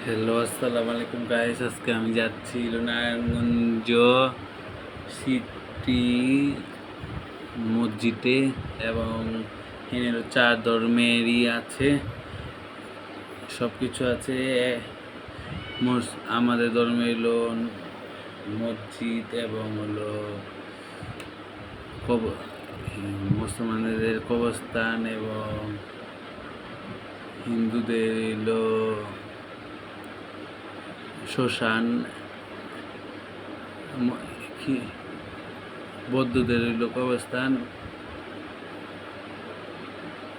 Hello, আসসালামু আলাইকুম guys. আজকে আমি যাচ্ছি নারায়ণগঞ্জ সিটি মসজিদে এবং এখানে চার ধর্মেরই আছে, সব কিছু আছে। আমাদের ধর্মে হলো মসজিদ এবং হলো মুসলমানদের কবরস্থান এবং হিন্দুদের হলো শ্মশান, বৌদ্ধদের হইল কবরস্থান,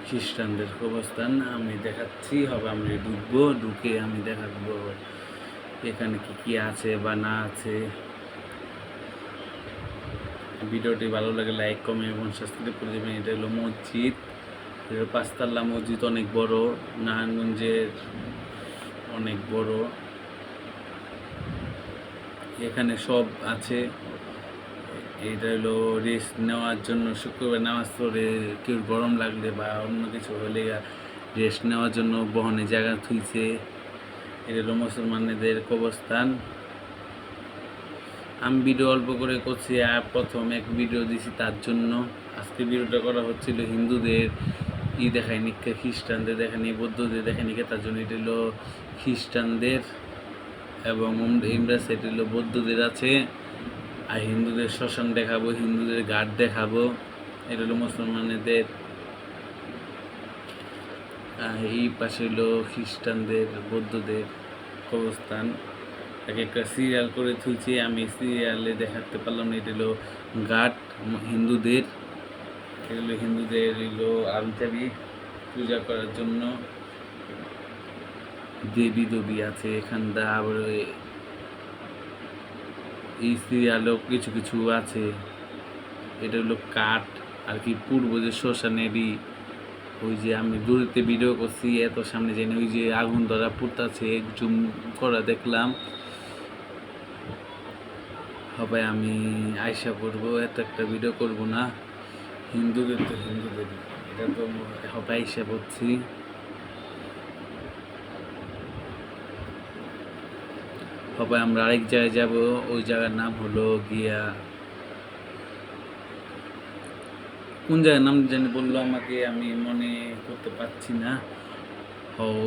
খ্রিস্টানদের কবরস্থান। আমি দেখাচ্ছি, হবে আমি ঢুকবো, ঢুকে আমি দেখাবো এখানে কি কি আছে বা না আছে। ভিডিওটি ভালো লাগে লাইক, কমেন্ট এবং সাবস্ক্রাইব করে দেবেন। এটা হলো মসজিদ, এটা পাঁচতলা মসজিদ, অনেক বড়, নারায়ণগঞ্জের অনেক বড়। এখানে সব আছে। এটা হলো রেস্ট নেওয়ার জন্য, শুক্রবার নামাজ পড়ে কেউ গরম লাগলে বা অন্য কিছু হলে রেস্ট নেওয়ার জন্য বহনে জায়গা থুইছে। এটা হলো মুসলমানদের কবরস্থান। আমি ভিডিও অল্প করে করছি, আর প্রথম এক ভিডিও দিছি তার জন্য। আজকে ভিডিওটা করা হচ্ছিল হিন্দুদের দেখায়নি, খ্রিস্টানদের দেখায়নি, বৌদ্ধদের দেখায়নি, তার জন্য এটা হলো খ্রিস্টানদের এবং ইমরা সাইড হলো বৌদ্ধদের আছে। আর হিন্দুদের শ্মশান দেখাবো, হিন্দুদের ঘাট দেখাবো। এটা হলো মুসলমানদের, এই পাশে হলো খ্রিস্টানদের, বৌদ্ধদের কবরস্থান। এক একটা সিরিয়াল করে থুইছি, আমি সিরিয়ালে দেখাতে পারলাম না। এটা হলো ঘাট হিন্দুদের, এগুলো হিন্দুদের এগুলো আলতাবি পূজা করার জন্য দেবী দেবী আছে এখানটা। আবার এই সিরিয়ালও কিছু কিছু আছে। এটা হলো কাঠ আর কি, পূর্ব যে শ্মশানেরই। ওই যে আমি দূরেতে ভিডিও করছি, এত সামনে যাই না, ওই যে আগুন ধরা পুড়তাছে, জুম করা দেখলাম। হবে আমি আয়সা করবো, এত একটা ভিডিও করব না। হিন্দুদের তো হিন্দুদের, এটা তো হবে আয়সা করছি। হবে আমরা আরেক জায়গায় যাব, ওই জায়গার নাম হলো গিয়া, কোন জায়গার নাম জানি বললো আমাকে, আমি মনে করতে পারছি না।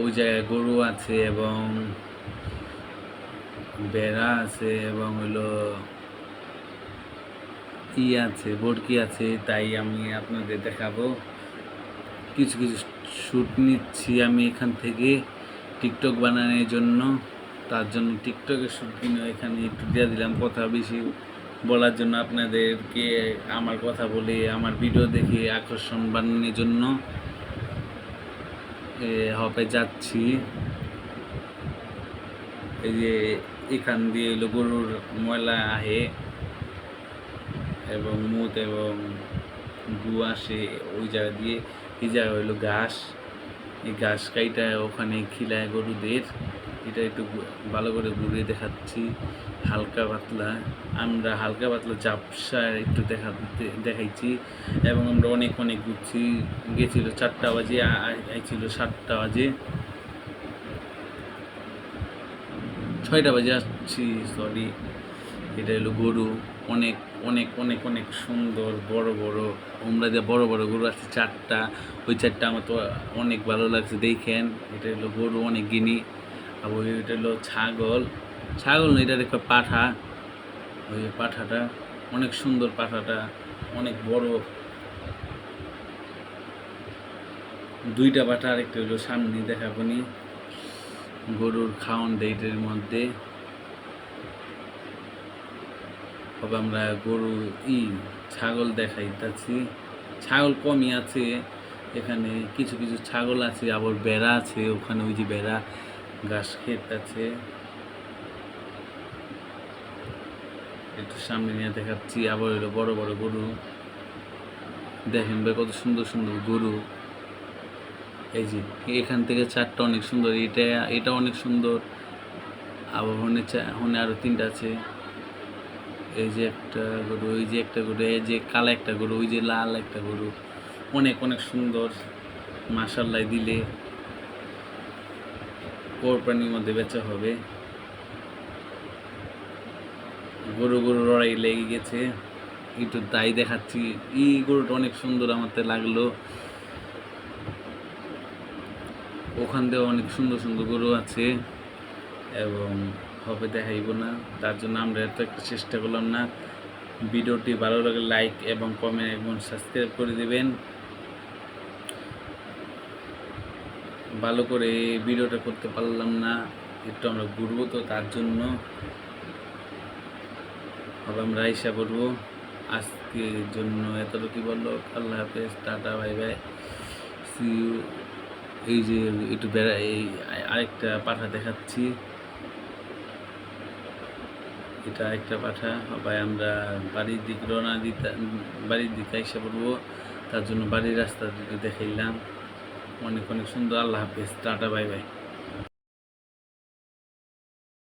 ওই জায়গায় গরু আছে এবং বেড়া আছে এবং হলো আছে, বরকি আছে। তাই আমি আপনাদের দেখাবো। কিছু কিছু শ্যুট নিচ্ছি আমি এখান থেকে টিকটক বানানোর জন্য। তার জন্য টিকটকের শ্যুট কিনে এখানে একটু দিয়ে দিলাম, কথা বেশি বলার জন্য, আপনাদেরকে আমার কথা বলে আমার ভিডিও দেখে আকর্ষণ বানানোর জন্য। হবে যাচ্ছি, এই যে এখান দিয়ে হলো গরুর ময়লা আহে এবং মুত এবং গু আসে ওই জায়গা দিয়ে। এই জায়গা হইলো ঘাস, এই ঘাস কাইটা ওখানে খিলায় গরুদের। এটা একটু ভালো করে ঘুরে দেখাচ্ছি, হালকা পাতলা। আমরা হালকা পাতলা ঝাপসা একটু দেখাইছি এবং আমরা অনেক অনেক ঘুরছি। গেছিল 4টা বাজে, আইছিল 7টা বাজে, 6টা বাজে আসছি, সরি। এটা হলো গরু, অনেক অনেক অনেক অনেক সুন্দর, বড় বড় ওমরা যে বড় বড় গরু আছে 4টা। ওই 4টা আমার তো অনেক ভালো লাগছে, দেখেন। এটা হলো গরু অনেক গিনি। আর ওইটা হলো ছাগল, ছাগল না, এটা একটা পাঠা। ওই পাঠাটা অনেক সুন্দর, পাঠাটা অনেক বড়, 2টা পাঠা। আরেকটা হলো সামনে দেখাবো নি, গরুর খাওয়ান ডেটের মধ্যে। তবে আমরা গরু ছাগল দেখাইতেছি, ছাগল কমই আছে এখানে, কিছু কিছু ছাগল আছে, আবার বেড়া আছে ওখানে, ওই যে বেড়া ঘাস ক্ষেত আছে। একটু সামনে নিয়ে দেখাচ্ছি। আবার হলো বড় বড় গরু, দেখেন ভাই কত সুন্দর সুন্দর গরু। এই যে এখান থেকে 4টা অনেক সুন্দর, এটা অনেক সুন্দর। আবার হনে আরো 3টা আছে। এই যে একটা গরু, ওই যে একটা গরু, এই যে কালো একটা গরু, ওই যে লাল একটা গরু, অনেক অনেক সুন্দর। মাশাআল্লাহ দিলে কোরবানির মধ্যে বেচা হবে। গরু লড়াই লেগে গেছে, একটু তাই দেখাচ্ছি। এই গরুটা অনেক সুন্দর আমার তো লাগলো। ওখান থেকে অনেক সুন্দর সুন্দর গরু আছে এবং হবে দেখাইব না, তার জন্য আমরা এত একটা চেষ্টা করলাম না। ভিডিওটি ভালো লাগলে লাইক এবং কমেন্ট এবং সাবস্ক্রাইব করে দেবেন। ভালো করে ভিডিওটা করতে পারলাম না, একটু আমরা ঘুরবো তো তার জন্য আবার আমরা আইসা করবো। আজকের জন্য এতটুকু বললো। আল্লাহ হাফেজ, tata, bye bye, see you. এই যে একটু এই আরেকটা পাঠা দেখাচ্ছি, এটা একটা পাঠা। ভাই আমরা বাড়ির দিক রওনা বাড়ির দিকে আইসা পড়বো, তার জন্য বাড়ির রাস্তা দেখাইলাম। অনেক অনেক সুন্দর। আল্লাহ হাফেজ, টাটা, বাই বাই।